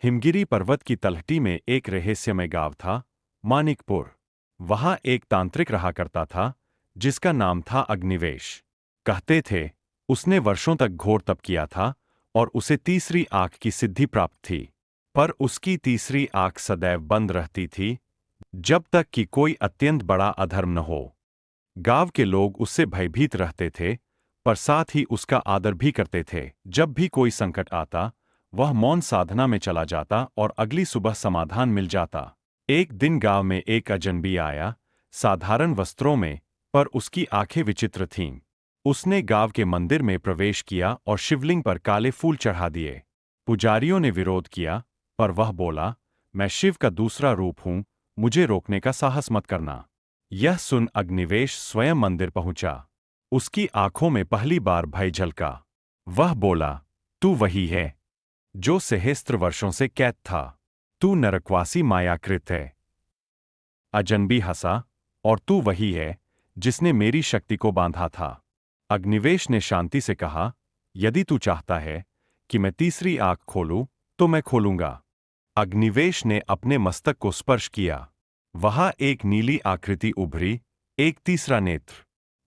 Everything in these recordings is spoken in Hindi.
हिमगिरी पर्वत की तलहटी में एक रहस्यमय गांव था, मानिकपुर। वहां एक तांत्रिक रहा करता था, जिसका नाम था अग्निवेश। कहते थे, उसने वर्षों तक घोर तप किया था और उसे तीसरी आंख की सिद्धि प्राप्त थी। पर उसकी तीसरी आंख सदैव बंद रहती थी, जब तक कि कोई अत्यंत बड़ा अधर्म न हो। गांव के लोग उससे भयभीत रहते थे, पर साथ ही उसका आदर भी करते थे। जब भी कोई संकट आता, वह मौन साधना में चला जाता और अगली सुबह समाधान मिल जाता। एक दिन गांव में एक अजनबी आया, साधारण वस्त्रों में, पर उसकी आंखें विचित्र थीं। उसने गांव के मंदिर में प्रवेश किया और शिवलिंग पर काले फूल चढ़ा दिए। पुजारियों ने विरोध किया, पर वह बोला, मैं शिव का दूसरा रूप हूं, मुझे रोकने का साहस मत करना। यह सुन अग्निवेश स्वयं मंदिर पहुंचा। उसकी आंखों में पहली बार भय झलका। वह बोला, तू वही है जो सहस्त्र वर्षों से कैद था। तू नरकवासी मायाकृत है। अजनबी हंसा, और तू वही है जिसने मेरी शक्ति को बांधा था। अग्निवेश ने शांति से कहा, यदि तू चाहता है कि मैं तीसरी आंख खोलूं, तो मैं खोलूंगा। अग्निवेश ने अपने मस्तक को स्पर्श किया। वहां एक नीली आकृति उभरी, एक तीसरा नेत्र।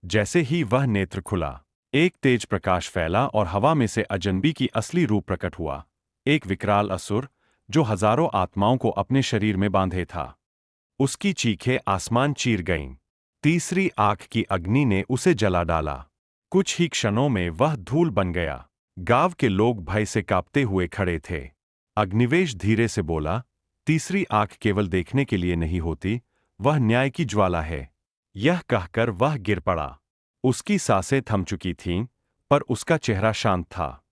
जैसे ही वह नेत्र खुला, एक तेज प्रकाश फैला और हवा में से अजनबी की असली रूप प्रकट हुआ। एक विकराल असुर, जो हजारों आत्माओं को अपने शरीर में बांधे था। उसकी चीखें आसमान चीर गईं। तीसरी आंख की अग्नि ने उसे जला डाला। कुछ ही क्षणों में वह धूल बन गया। गांव के लोग भय से कांपते हुए खड़े थे। अग्निवेश धीरे से बोला, तीसरी आंख केवल देखने के लिए नहीं होती, वह न्याय की ज्वाला है। यह कहकर वह गिर पड़ा। उसकी सांसें थम चुकी थीं, पर उसका चेहरा शांत था।